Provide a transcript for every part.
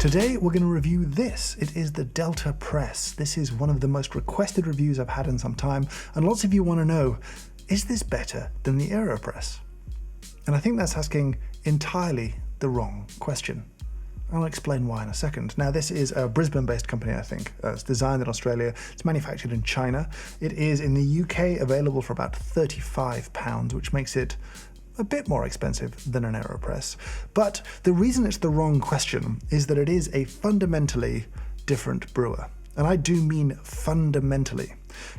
Today we're going to review this. It is the Delter press. This is one of the most requested reviews I've had in some time, and lots of you want to know, is this better than the Aeropress? And I think that's asking entirely the wrong question. I'll explain why in a second. Now, this is a Brisbane-based company, I think. It's designed in Australia. It's manufactured in China. It is in the UK available for about £35, which makes it a bit more expensive than an Aeropress. But the reason it's the wrong question is that it is a fundamentally different brewer. And I do mean fundamentally.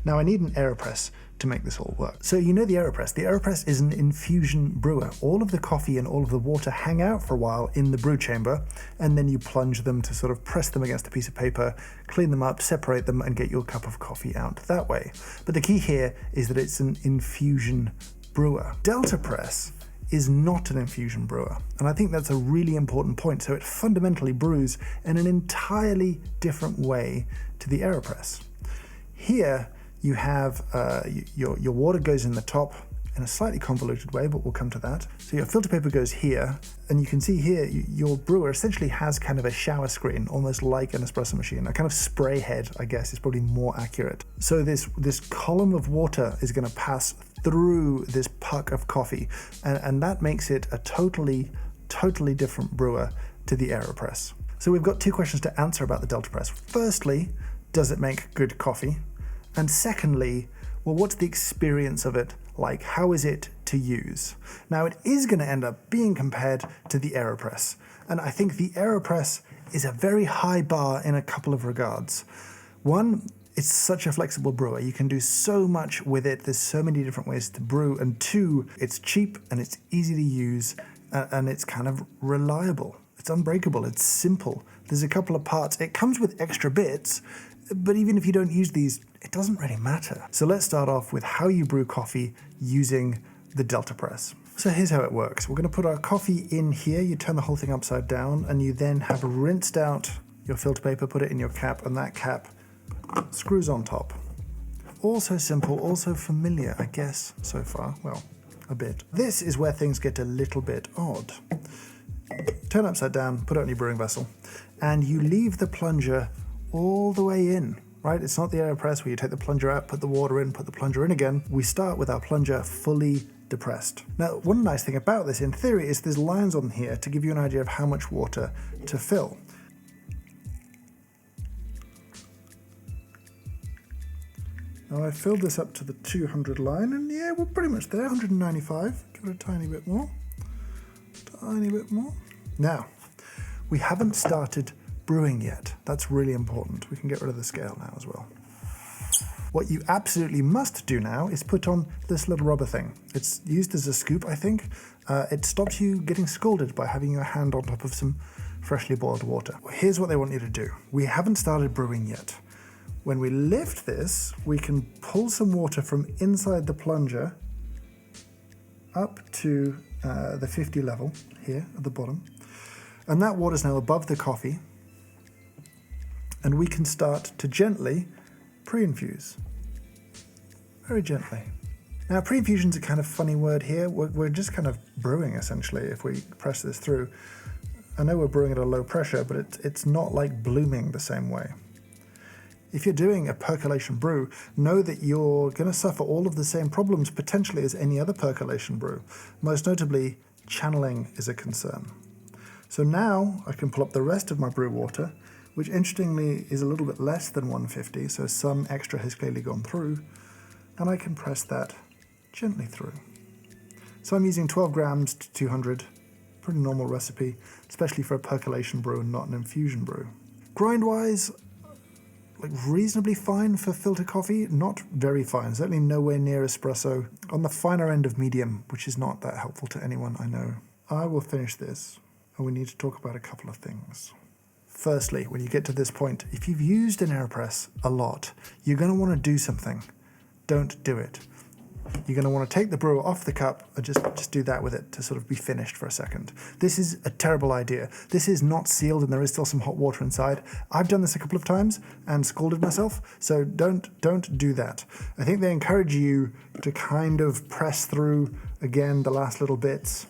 Now, I need an Aeropress to make this all work. So you know the Aeropress. The Aeropress is an infusion brewer. All of the coffee and all of the water hang out for a while in the brew chamber, and then you plunge them to sort of press them against a piece of paper, clean them up, separate them, and get your cup of coffee out that way. But the key here is that it's an infusion brewer. Delter press is not an infusion brewer, and I think that's a really important point. So it fundamentally brews in an entirely different way to the Aeropress. Here you have your water goes in the top in a slightly convoluted way, but we'll come to that. So your filter paper goes here, and you can see here your brewer essentially has kind of a shower screen, almost like an espresso machine, a kind of spray head, I guess is probably more accurate. So this column of water is going to pass through this puck of coffee, and that makes it a totally different brewer to the Aeropress. So we've got two questions to answer about the Delter press. Firstly, does it make good coffee? And secondly, well, what's the experience of it like? How is it to use? Now, it is going to end up being compared to the Aeropress, and I think the Aeropress is a very high bar in a couple of regards. One, it's such a flexible brewer. You can do so much with it. There's so many different ways to brew. And two, it's cheap and it's easy to use, and it's kind of reliable. It's unbreakable. It's simple. There's a couple of parts. It comes with extra bits, but even if you don't use these, it doesn't really matter. So let's start off with how you brew coffee using the Delter press. So here's how it works. We're going to put our coffee in here. You turn the whole thing upside down, and you then have rinsed out your filter paper, put it in your cap, and that cap screws on top. Also simple, also familiar, I guess, so far. Well, a bit. This is where things get a little bit odd. Turn upside down, put it on your brewing vessel, and you leave the plunger all the way in, right? It's not the Aeropress where you take the plunger out, put the water in, put the plunger in again. We start with our plunger fully depressed. Now, one nice thing about this, in theory, is there's lines on here to give you an idea of how much water to fill. Now, I filled this up to the 200 line, and yeah, we're pretty much there, 195. Give it a tiny bit more. Tiny bit more. Now, we haven't started brewing yet. That's really important. We can get rid of the scale now as well. What you absolutely must do now is put on this little rubber thing. It's used as a scoop, I think. It stops you getting scalded by having your hand on top of some freshly boiled water. Here's what they want you to do. We haven't started brewing yet. When we lift this, we can pull some water from inside the plunger up to the 50 level here at the bottom. And that water is now above the coffee. And we can start to gently pre-infuse. Very gently. Now, pre-infusion's a kind of funny word here. We're just kind of brewing, essentially, if we press this through. I know we're brewing at a low pressure, but it's not like blooming the same way. If you're doing a percolation brew, know that you're going to suffer all of the same problems potentially as any other percolation brew. Most notably, channeling is a concern. So now I can pull up the rest of my brew water, which interestingly is a little bit less than 150, so some extra has clearly gone through, and I can press that gently through. So I'm using 12 grams to 200, pretty normal recipe, especially for a percolation brew and not an infusion brew. Grind-wise, like reasonably fine for filter coffee, not very fine, certainly nowhere near espresso, on the finer end of medium, which is not that helpful to anyone I know. I will finish this, and we need to talk about a couple of things. Firstly, when you get to this point, if you've used an Aeropress a lot, you're going to want to do something. Don't do it. You're going to want to take the brewer off the cup and just do that with it to sort of be finished for a second. This is a terrible idea. This is not sealed and there is still some hot water inside. I've done this a couple of times and scalded myself, so don't do that. I think they encourage you to kind of press through again the last little bits.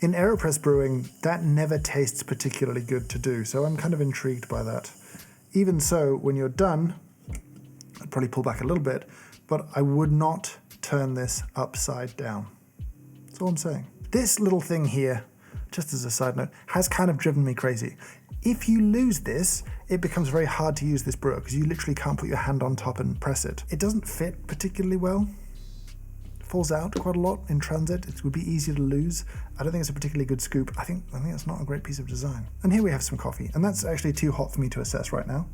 In Aeropress brewing, that never tastes particularly good to do, so I'm kind of intrigued by that. Even so, when you're done, I'd probably pull back a little bit, but I would not turn this upside down. That's all I'm saying. This little thing here, just as a side note, has kind of driven me crazy. If you lose this, it becomes very hard to use this brewer because you literally can't put your hand on top and press it. It doesn't fit particularly well. It falls out quite a lot in transit. It would be easier to lose. I don't think it's a particularly good scoop. I think it's not a great piece of design. And here we have some coffee, and that's actually too hot for me to assess right now.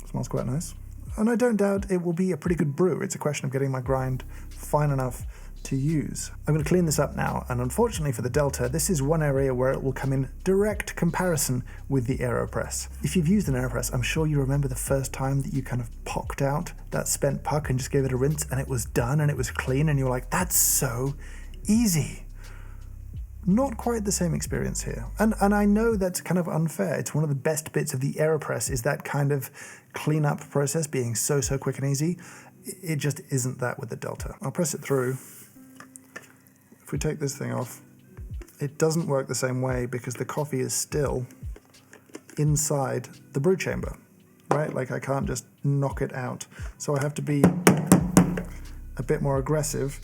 It smells quite nice. And I don't doubt it will be a pretty good brew. It's a question of getting my grind fine enough to use. I'm going to clean this up now, and unfortunately for the Delter, this is one area where it will come in direct comparison with the Aeropress. If you've used an Aeropress, I'm sure you remember the first time that you kind of pocked out that spent puck and just gave it a rinse and it was done and it was clean and you were like, that's so easy. Not quite the same experience here. And I know that's kind of unfair. It's one of the best bits of the Aeropress is that kind of cleanup process being so quick and easy. It just isn't that with the Delter. I'll press it through. If we take this thing off, it doesn't work the same way because the coffee is still inside the brew chamber, right? Like I can't just knock it out. So I have to be a bit more aggressive.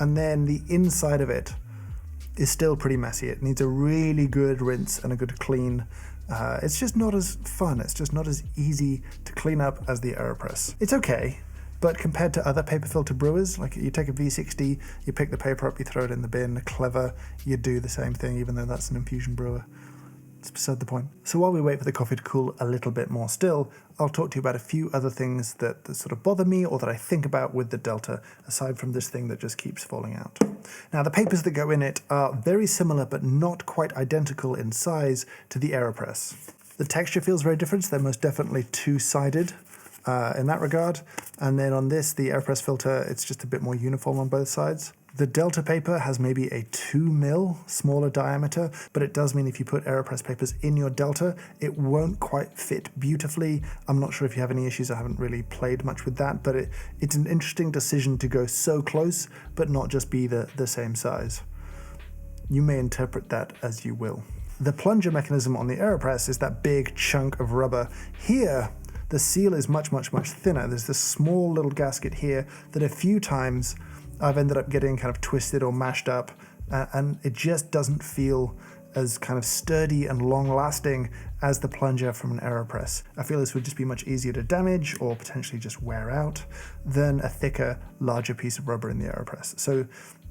And then the inside of it is still pretty messy. It needs a really good rinse and a good clean. It's just not as fun. It's just not as easy to clean up as the Aeropress. It's okay. But compared to other paper filter brewers, like you take a V60, you pick the paper up, you throw it in the bin, clever, you do the same thing, even though that's an infusion brewer. It's beside the point. So while we wait for the coffee to cool a little bit more still, I'll talk to you about a few other things that sort of bother me or that I think about with the Delter, aside from this thing that just keeps falling out. Now, the papers that go in it are very similar, but not quite identical in size to the Aeropress. The texture feels very different, so they're most definitely two-sided. In that regard, and then on this, the Aeropress filter, it's just a bit more uniform on both sides. The Delter paper has maybe a 2 mil smaller diameter, but it does mean if you put Aeropress papers in your Delter, it won't quite fit beautifully. I'm not sure if you have any issues. I haven't really played much with that, but it's an interesting decision to go so close, but not just be the same size. You may interpret that as you will. The plunger mechanism on the Aeropress is that big chunk of rubber. Here, the seal is much thinner. There's this small little gasket here that a few times I've ended up getting kind of twisted or mashed up, and it just doesn't feel as kind of sturdy and long-lasting as the plunger from an Aeropress. I feel this would just be much easier to damage or potentially just wear out than a thicker, larger piece of rubber in the Aeropress. So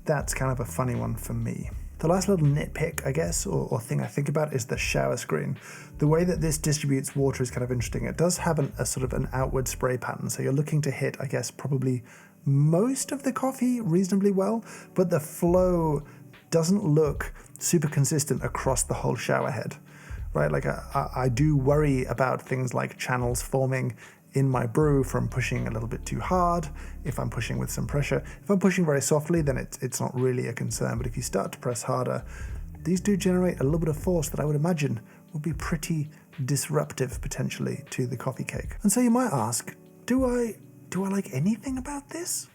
that's kind of a funny one for me. The last little nitpick, I guess, or thing I think about is the shower screen. The way that this distributes water is kind of interesting. It does have a sort of an outward spray pattern, so you're looking to hit, I guess, probably most of the coffee reasonably well, but the flow doesn't look super consistent across the whole shower head, right? Like I do worry about things like channels forming in my brew from pushing a little bit too hard, if I'm pushing with some pressure. If I'm pushing very softly, then it's not really a concern, but if you start to press harder, these do generate a little bit of force that I would imagine would be pretty disruptive potentially to the coffee cake. And so you might ask, do I like anything about this?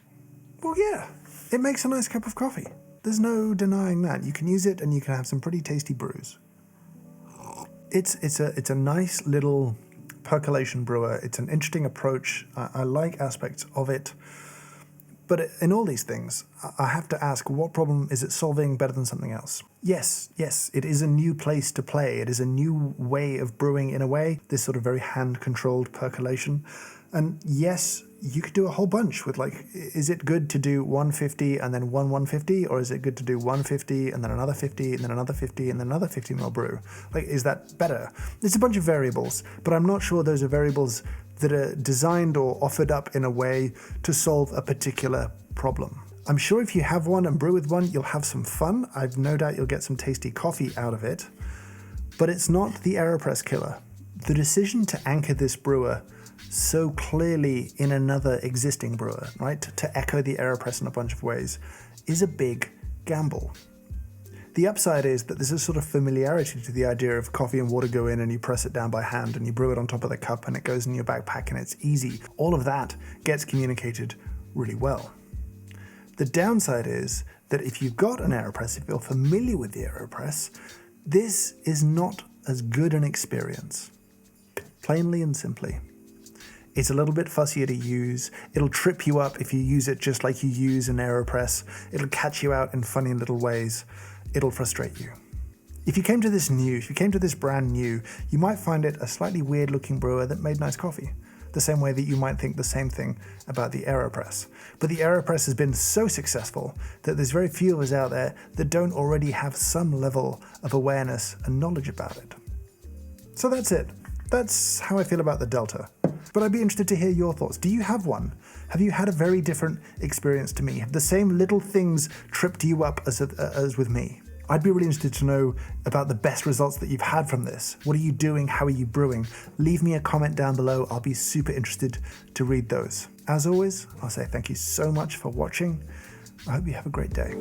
Well, yeah, it makes a nice cup of coffee. There's no denying that. You can use it and you can have some pretty tasty brews. It's a nice little percolation brewer. It's an interesting approach. I like aspects of it. But in all these things, I have to ask, what problem is it solving better than something else? Yes, it is a new place to play. It is a new way of brewing in a way, this sort of very hand-controlled percolation. And yes, you could do a whole bunch with like, is it good to do 150 and then 150, or is it good to do 150 and then another 50 and then another 50 and then another 50 ml brew? Like, is that better? It's a bunch of variables, but I'm not sure those are variables that are designed or offered up in a way to solve a particular problem. I'm sure if you have one and brew with one, you'll have some fun. I've no doubt you'll get some tasty coffee out of it, but it's not the Aeropress killer. The decision to anchor this brewer so clearly in another existing brewer, right, to echo the Aeropress in a bunch of ways, is a big gamble. The upside is that there's a sort of familiarity to the idea of coffee and water go in and you press it down by hand and you brew it on top of the cup and it goes in your backpack and it's easy. All of that gets communicated really well. The downside is that if you've got an Aeropress, if you're familiar with the Aeropress, this is not as good an experience. Plainly and simply. It's a little bit fussier to use. It'll trip you up if you use it just like you use an Aeropress. It'll catch you out in funny little ways. It'll frustrate you. If you came to this brand new, you might find it a slightly weird looking brewer that made nice coffee. The same way that you might think the same thing about the Aeropress. But the Aeropress has been so successful that there's very few of us out there that don't already have some level of awareness and knowledge about it. So that's it. That's how I feel about the Delter. But I'd be interested to hear your thoughts. Do you have one? Have you had a very different experience to me? Have the same little things tripped you up as with me? I'd be really interested to know about the best results that you've had from this. What are you doing? How are you brewing? Leave me a comment down below. I'll be super interested to read those. As always, I'll say thank you so much for watching. I hope you have a great day.